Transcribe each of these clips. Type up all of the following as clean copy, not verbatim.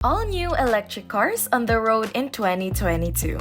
All new electric cars on the road in 2022.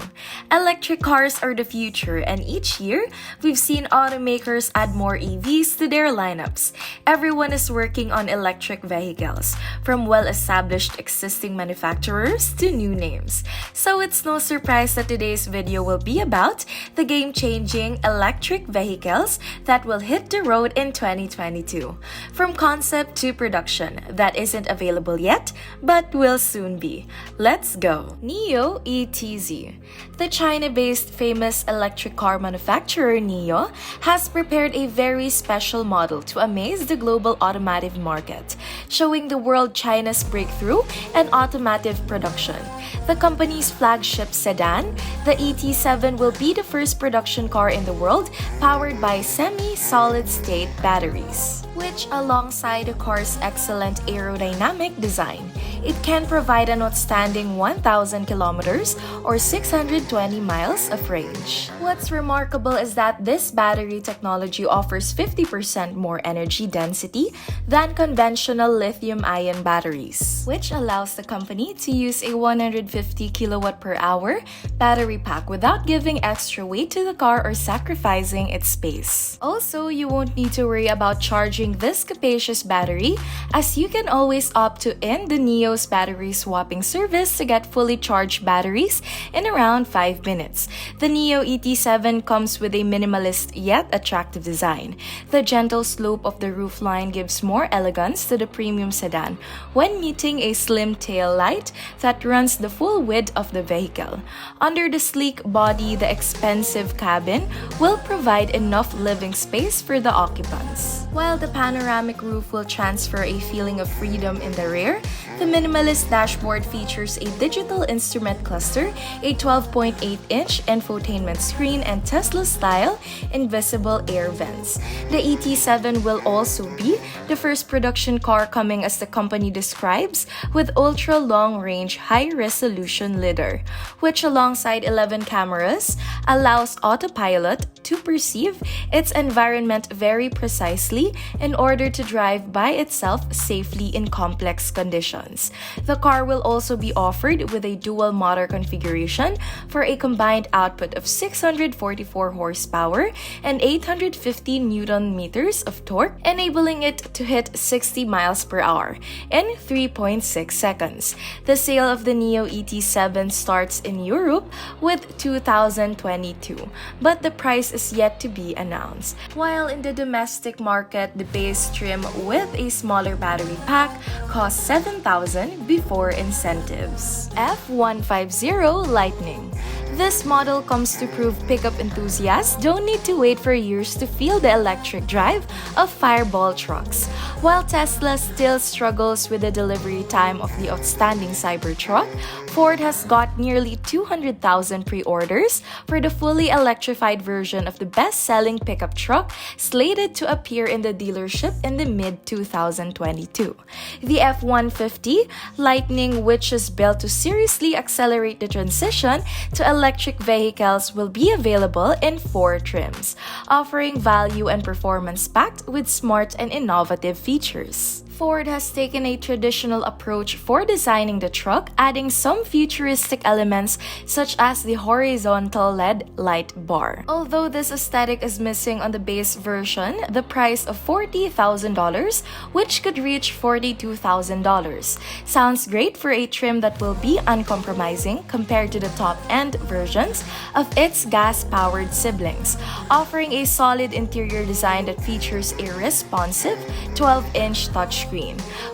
Electric cars are the future, and each year, we've seen automakers add more EVs to their lineups. Everyone is working on electric vehicles, from well-established existing manufacturers to new names. So it's no surprise that today's video will be about the game-changing electric vehicles that will hit the road in 2022. From concept to production, that isn't available yet, but will soon be. Let's go! NIO ET7. The China-based famous electric car manufacturer NIO has prepared a very special model to amaze the global automotive market, showing the world China's breakthrough in automotive production. The company's flagship sedan, the ET7, will be the first production car in the world powered by semi-solid-state batteries, which, alongside the car's excellent aerodynamic design, it can provide an outstanding 1,000 kilometers or 620 miles of range. What's remarkable is that this battery technology offers 50% more energy density than conventional lithium-ion batteries, which allows the company to use a 150 kilowatt per hour battery pack without giving extra weight to the car or sacrificing its space. Also, you won't need to worry about charging this capacious battery, as you can always opt to end the NIO's battery swapping service to get fully charged batteries in around 5 minutes. The NIO ET7 comes with a minimalist yet attractive design. The gentle slope of the roofline gives more elegance to the premium sedan when meeting a slim tail light that runs the full width of the vehicle. Under the sleek body, the expensive cabin will provide enough living space for the occupants. While the panoramic roof will transfer a feeling of freedom in the rear, the minimalist dashboard features a digital instrument cluster, a 12.8-inch infotainment screen, and Tesla-style invisible air vents. The ET7 will also be the first production car coming, as the company describes, with ultra-long-range high-resolution lidar, which alongside 11 cameras allows autopilot to perceive its environment very precisely in order to drive by itself safely in complex conditions. The car will also be offered with a dual motor configuration for a combined output of 644 horsepower and 850 Newton meters of torque, enabling it to hit 60 miles per hour in 3.6 seconds. The sale of the NIO ET7 starts in Europe with 2022, but the price is yet to be announced. While in the domestic market, the base trim with a smaller battery pack costs $7,000 before incentives. F-150 Lightning. This model comes to prove pickup enthusiasts don't need to wait for years to feel the electric drive of Fireball trucks. While Tesla still struggles with the delivery time of the outstanding Cybertruck, Ford has got nearly 200,000 pre-orders for the fully electrified version of the best-selling pickup truck slated to appear in the dealership in the mid-2022. The F-150 Lightning, which is built to seriously accelerate the transition to electric vehicles, will be available in 4 trims, offering value and performance packed with smart and innovative features. Ford has taken a traditional approach for designing the truck, adding some futuristic elements such as the horizontal LED light bar. Although this aesthetic is missing on the base version, the price of $40,000, which could reach $42,000, sounds great for a trim that will be uncompromising compared to the top-end versions of its gas-powered siblings, offering a solid interior design that features a responsive 12-inch touchscreen,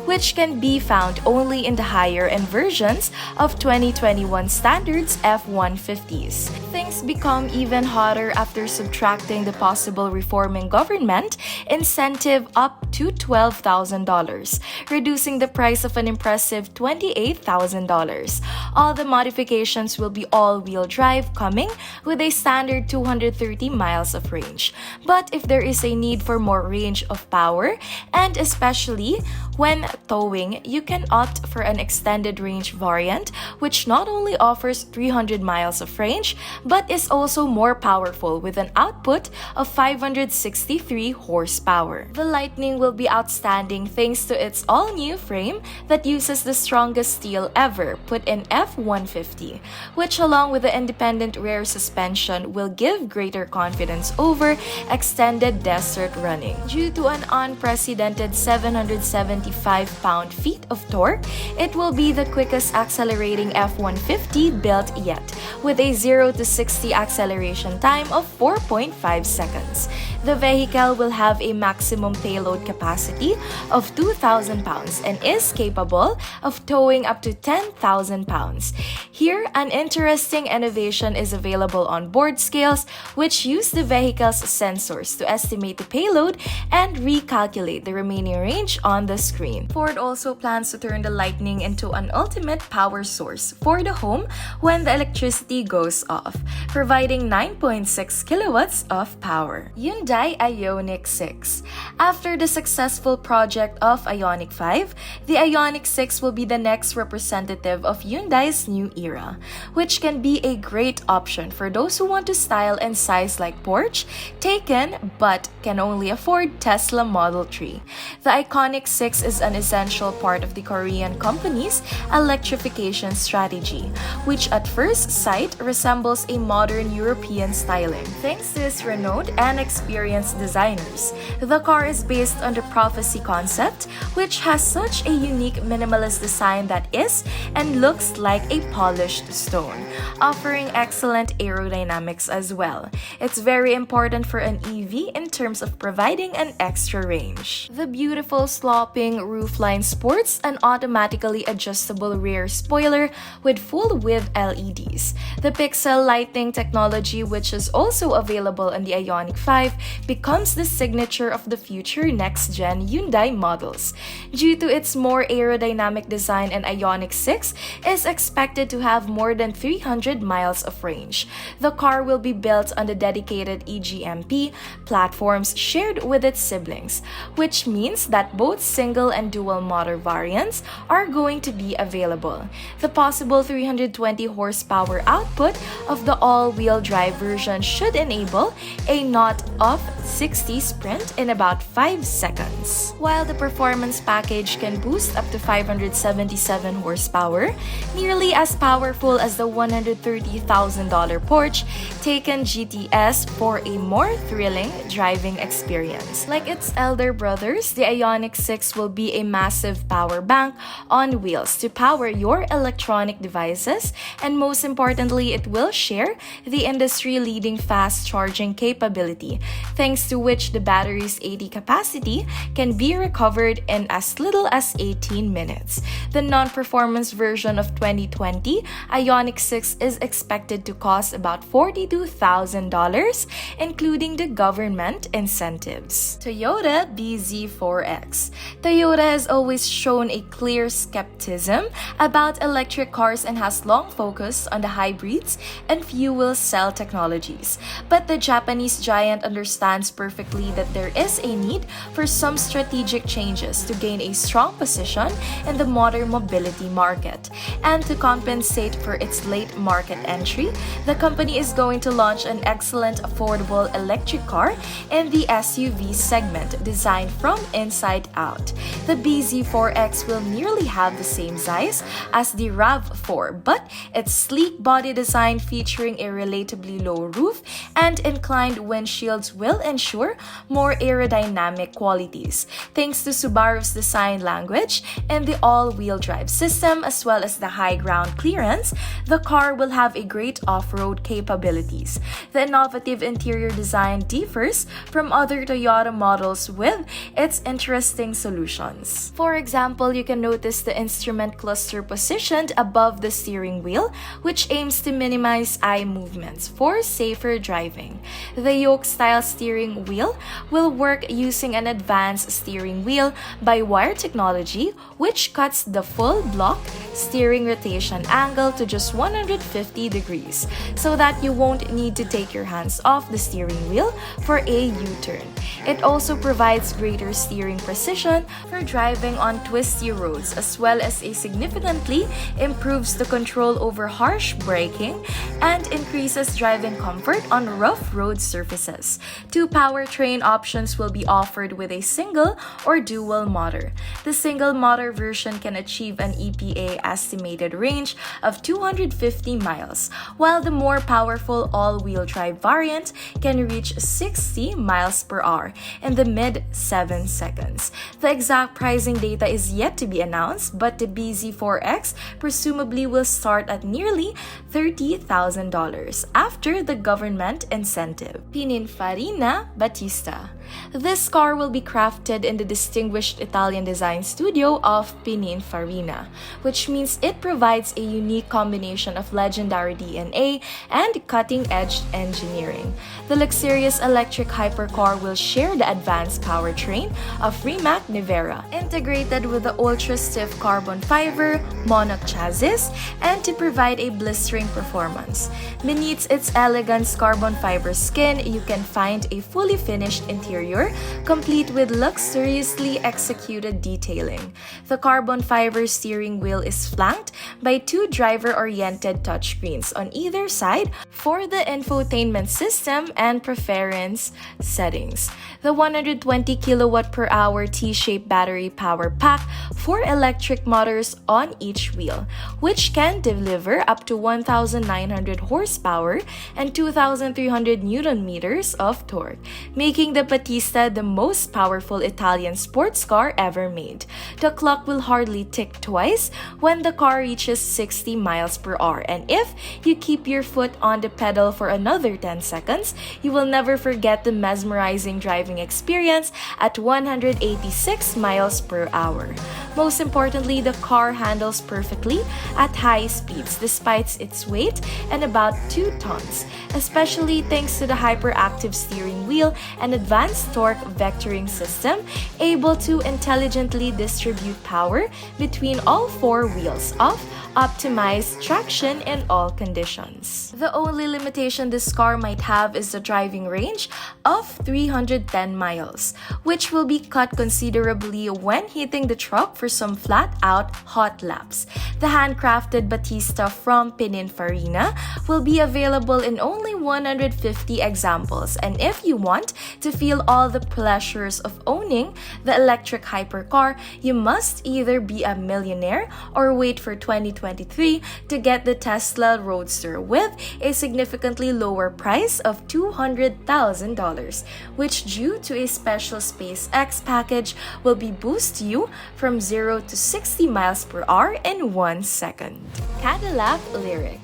which can be found only in the higher-end versions of 2021 standards F-150s. Things become even hotter after subtracting the possible reforming government incentive up to $12,000, reducing the price of an impressive $28,000. All the modifications will be all-wheel drive, coming with a standard 230 miles of range. But if there is a need for more range of power, and especially when towing, you can opt for an extended range variant, which not only offers 300 miles of range, but is also more powerful with an output of 563 horsepower. The Lightning will be outstanding thanks to its all-new frame that uses the strongest steel ever put in F-150, which along with the independent rear suspension will give greater confidence over extended desert running. Due to an unprecedented 775 pound-feet of torque, it will be the quickest accelerating F-150 built yet, with a 0 to 60 acceleration time of 4.5 seconds. The vehicle will have a maximum payload capacity of 2,000 pounds and is capable of towing up to 10,000 pounds. Here, an interesting innovation is available on board scales, which use the vehicle's sensors to estimate the payload and recalculate the remaining range on the screen. Ford also plans to turn the Lightning into an ultimate power source for the home when the electricity goes off, providing 9.6 kilowatts of power. Hyundai Ioniq 6. After the successful project of Ioniq 5, the Ioniq 6 will be the next representative of Hyundai's new era, which can be a great option for those who want to style and size like Porsche, Taycan, but can only afford Tesla Model 3. The Ioniq 6 is an essential part of the Korean company's electrification strategy, which at first sight resembles a modern European styling. Thanks to its renowned and experienced designers, the car is based on the Prophecy concept, which has such a unique minimalist design that is and looks like a polished stone, offering excellent aerodynamics as well. It's very important for an EV in terms of providing an extra range. The beautiful sloping roofline sports an automatically adjustable rear spoiler with full-width LEDs. The pixel lighting technology, which is also available on the Ioniq 5, becomes the signature of the future next-gen Hyundai models. Due to its more aerodynamic design, an Ioniq 6 is expected to have more than 300 miles of range. The car will be built on the dedicated EGMP platforms shared with its siblings, which means that both single and dual motor variants are going to be available. The possible 320 horsepower output of the all-wheel drive version should enable a 0-60 sprint in about 5 seconds. While the performance package can boost up to 577 horsepower, nearly as powerful as the $130,000 Porsche Taycan GTS for a more thrilling driving experience. Like its elder brothers, the Ioniq 6 will be a massive power bank on wheels to power your electronic devices, and most importantly, it will share the industry-leading fast charging capability, thanks to which the battery's 80 capacity can be recovered in as little as 18 minutes. The non-performance version of 2020 Ioniq 6 is expected to cost about $42,000, including the government incentives. Toyota bZ4X. Toyota has always shown a clear skepticism about electric cars and has long focused on the hybrids and fuel cell technologies. But the Japanese giant understands perfectly that there is a need for some strategic changes to gain a strong position in the modern mobility market. And to compensate for its late market entry, the company is going to launch an excellent affordable electric car in the SUV segment designed from inside out. The bZ4X will nearly have the same size as the RAV4, but its sleek body design featuring a relatively low roof and inclined windshields will ensure more aerodynamic qualities. Thanks to Subaru's design language and the all-wheel drive system as well as the high ground clearance, the car will have a great off-road capabilities. The innovative interior design differs from other Toyota models with its interesting solutions. For example, you can notice the instrument cluster positioned above the steering wheel, which aims to minimize eye movements for safer driving. The yoke-style steering wheel will work using an advanced steering wheel by wire technology, which cuts the full block steering rotation angle to just 150 degrees, so that you won't need to take your hands off the steering wheel for a U-turn. It also provides greater steering precision for driving on twisty roads, as well as significantly improves the control over harsh braking and increases driving comfort on rough road surfaces. Two powertrain options will be offered with a single or dual motor. The single motor version can achieve an EPA estimated range of 250 miles, while the more powerful all-wheel drive variant can reach 60 miles per hour in the mid-7 seconds. The exact pricing data is yet to be announced, but the BZ4X presumably will start at nearly $30,000 after the government incentive. Pininfarina Battista. This car will be crafted in the distinguished Italian design studio of Pininfarina, which means it provides a unique combination of legendary DNA and cutting-edge engineering. The luxurious electric hypercar will share the advanced powertrain of Rimac Nevera, integrated with the ultra-stiff carbon fiber monocoque chassis, and to provide a blistering performance. Beneath its elegant carbon fiber skin, you can find a fully finished interior, complete with luxuriously executed detailing. The carbon fiber steering wheel is flanked by two driver-oriented touchscreens on either side for the infotainment system and preference settings. The 120 kilowatt per hour T-shaped battery power pack 4 electric motors on each wheel, which can deliver up to 1,900 horsepower and 2,300 newton meters of torque, making the Battista the most powerful Italian sports car ever made. The clock will hardly tick twice when the car reaches 60 miles per hour, and if you keep your foot on the pedal for another 10 seconds, you will never forget the mesmerizing driving experience at 186 miles per hour. Most importantly, the car handles perfectly at high speeds despite its weight and about 2 tons, especially thanks to the hyperactive steering wheel and advanced torque vectoring system, able to intelligently distribute power between all 4 wheels of optimized traction in all conditions. The only limitation this car might have is the driving range of 310 miles, which will be cut considerably when hitting the truck for some flat-out hot laps. The handcrafted Battista from Pininfarina will be available in only 150 examples, and if you want to feel all the pleasures of owning the electric hypercar, you must either be a millionaire or wait for 2023 to get the Tesla Roadster with a significantly lower price of $200,000, which due to a special SpaceX package will be boost you from 0 to 60 miles per hour in 1 second. Cadillac LYRIQ.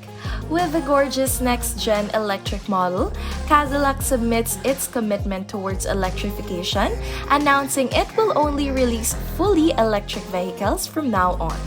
With the gorgeous next-gen electric model, Cadillac submits its commitment towards electrification, announcing it will only release fully electric vehicles from now on.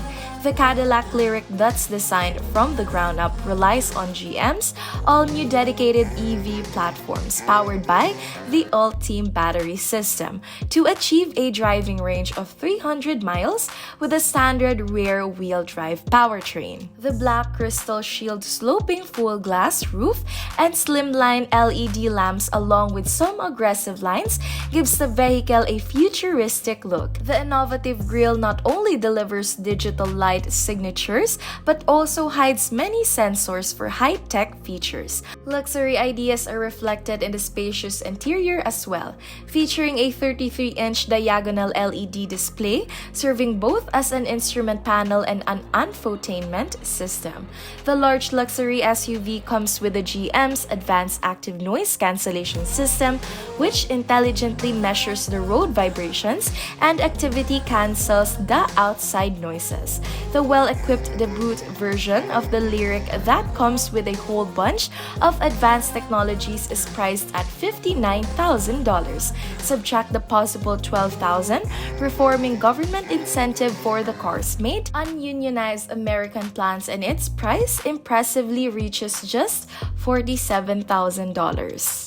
The Cadillac LYRIQ that's designed from the ground up relies on GM's all-new dedicated EV platforms powered by the Ultium battery system to achieve a driving range of 300 miles with a standard rear-wheel drive powertrain. The black crystal shield sloping full-glass roof and slimline LED lamps along with some aggressive lines gives the vehicle a futuristic look. The innovative grille not only delivers digital light signatures but also hides many sensors for high-tech features. Luxury ideas are reflected in the spacious interior as well, featuring a 33-inch diagonal LED display serving both as an instrument panel and an infotainment system. The large luxury SUV comes with the GM's advanced active noise cancellation system, which intelligently measures the road vibrations and activity cancels the outside noises. The well-equipped debut version of the LYRIQ that comes with a whole bunch of advanced technologies is priced at $59,000. Subtract the possible $12,000 reforming government incentive for the car's made ununionized American plants, and its price impressively reaches just $47,000.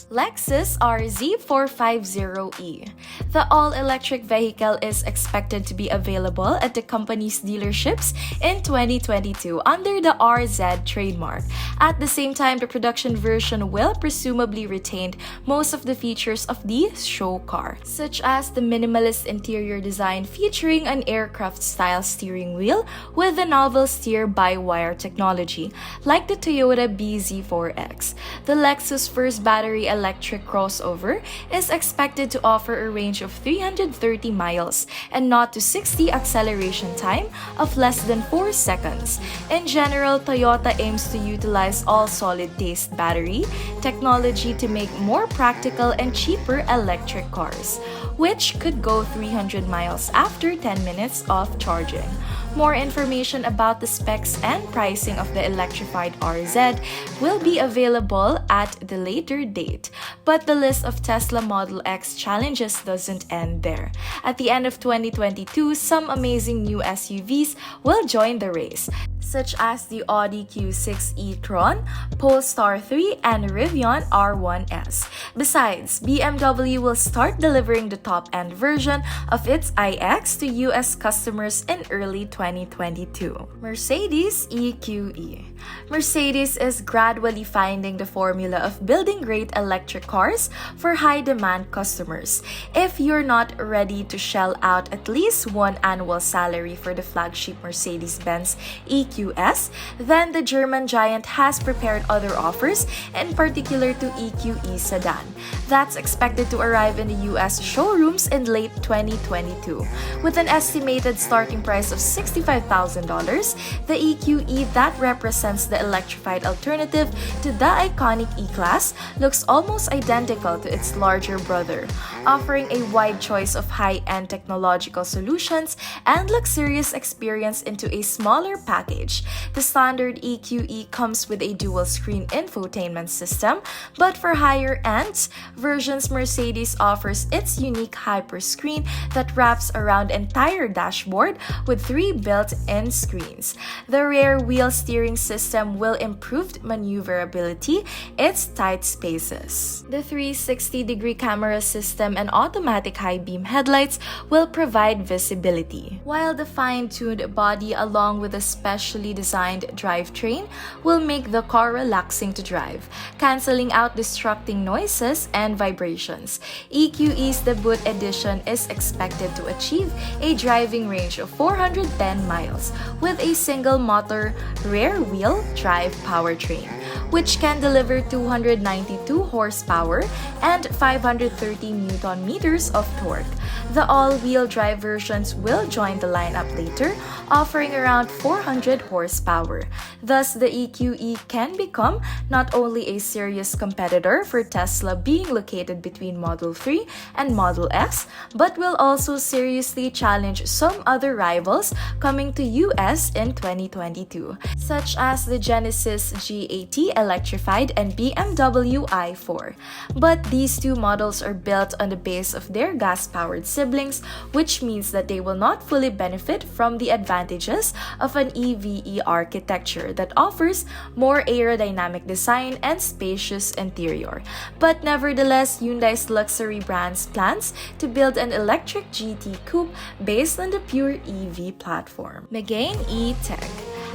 Lexus RZ 450E. The all-electric vehicle is expected to be available at the company's dealerships in 2022 under the RZ trademark. At the same time, the production version will presumably retain most of the features of the show car, such as the minimalist interior design featuring an aircraft-style steering wheel with the novel steer-by-wire technology, like the Toyota BZ4X. The Lexus' first battery electric crossover is expected to offer a range of 330 miles and 0 to 60 acceleration time of less than 4 seconds. In general, Toyota aims to utilize all-solid-state battery technology to make more practical and cheaper electric cars, which could go 300 miles after 10 minutes of charging. More information about the specs and pricing of the electrified RZ will be available at the later date. But the list of Tesla Model X challenges doesn't end there. At the end of 2022, some amazing new SUVs will join the race, such as the Audi Q6 e-tron, Polestar 3, and Rivian R1S. Besides, BMW will start delivering the top-end version of its iX to US customers in early 2022. Mercedes EQE. Mercedes is gradually finding the formula of building great electric cars for high-demand customers. If you're not ready to shell out at least one annual salary for the flagship Mercedes-Benz EQS, then the German giant has prepared other offers, in particular to EQE sedan. That's expected to arrive in the US showrooms in late 2022. With an estimated starting price of $65,000, the EQE that represents the electrified alternative to the iconic E-Class looks almost identical to its larger brother, offering a wide choice of high-end technological solutions and luxurious experience into a smaller package. The standard EQE comes with a dual-screen infotainment system, but for higher-end versions, Mercedes offers its unique hyperscreen that wraps around the entire dashboard with 3 built-in screens. The rear wheel steering system will improve maneuverability in tight spaces. The 360-degree camera system and automatic high-beam headlights will provide visibility, while the fine-tuned body along with a specially designed drivetrain will make the car relaxing to drive, canceling out distracting noises and vibrations. EQE's debut edition is expected to achieve a driving range of 410 miles with a single-motor rear-wheel drive powertrain, which can deliver 292 horsepower and 530 Nm of torque. The all-wheel drive versions will join the lineup later, offering around 400 horsepower. Thus, the EQE can become not only a serious competitor for Tesla being located between Model 3 and Model S, but will also seriously challenge some other rivals coming to US in 2022, such as the Genesis G80 electrified and BMW i4. But these two models are built on the base of their gas-powered siblings, which means that they will not fully benefit from the advantages of an EVE architecture that offers more aerodynamic design and spacious interior. But nevertheless, Hyundai's luxury brands plans to build an electric GT coupe based on the pure EV platform. Megane E-Tech.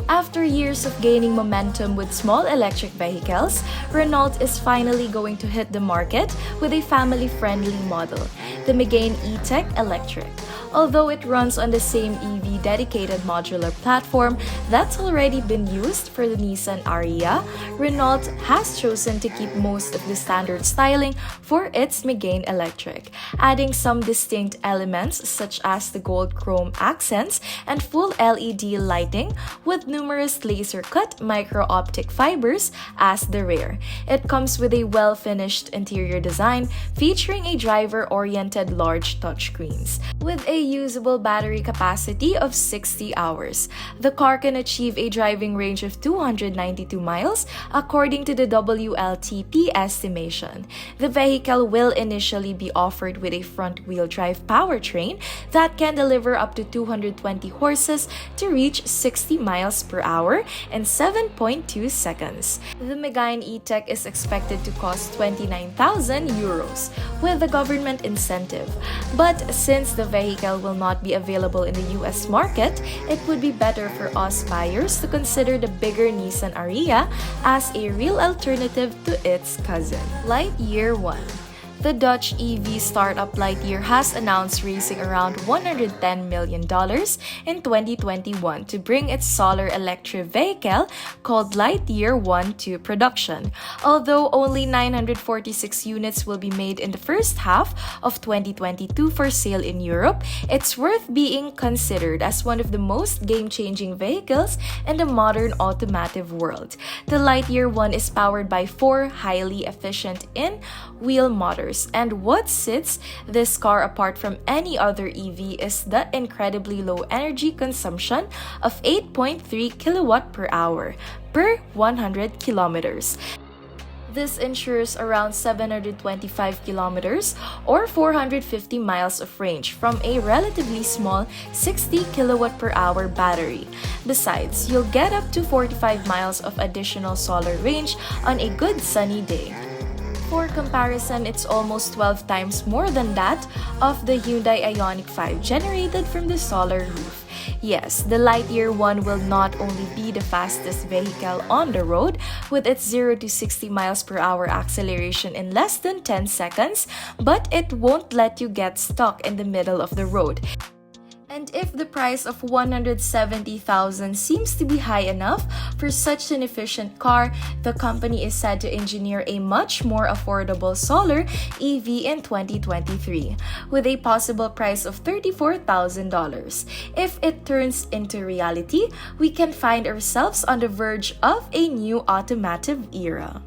After years of gaining momentum with small electric vehicles, Renault is finally going to hit the market with a family-friendly model, the Megane E-Tech Electric. Although it runs on the same EV dedicated modular platform that's already been used for the Nissan Ariya, Renault has chosen to keep most of the standard styling for its Megane Electric, adding some distinct elements such as the gold chrome accents and full LED lighting with numerous laser-cut micro-optic fibers as the rear. It comes with a well-finished interior design featuring a driver-oriented printed large touchscreens. With a usable battery capacity of 60 hours, the car can achieve a driving range of 292 miles according to the WLTP estimation. The vehicle will initially be offered with a front-wheel drive powertrain that can deliver up to 220 horses to reach 60 miles per hour in 7.2 seconds. The Megane E-Tech is expected to cost 29,000 euros with the government incentive. But since the vehicle will not be available in the US market, it would be better for us buyers to consider the bigger Nissan Ariya as a real alternative to its cousin, Lightyear One. The Dutch EV startup Lightyear has announced raising around $110 million in 2021 to bring its solar electric vehicle called Lightyear One to production. Although only 946 units will be made in the first half of 2022 for sale in Europe, it's worth being considered as one of the most game-changing vehicles in the modern automotive world. The Lightyear One is powered by 4 highly efficient in-wheel motors. And what sets this car apart from any other EV is the incredibly low energy consumption of 8.3 kilowatt per hour per 100 kilometers. This ensures around 725 kilometers or 450 miles of range from a relatively small 60 kilowatt per hour battery. Besides, you'll get up to 45 miles of additional solar range on a good sunny day. For comparison, it's almost 12 times more than that of the Hyundai Ioniq 5 generated from the solar roof. Yes, the Lightyear One will not only be the fastest vehicle on the road with its 0 to 60 miles per hour acceleration in less than 10 seconds, but it won't let you get stuck in the middle of the road. And if the price of $170,000 seems to be high enough for such an efficient car, the company is said to engineer a much more affordable solar EV in 2023, with a possible price of $34,000. If it turns into reality, we can find ourselves on the verge of a new automotive era.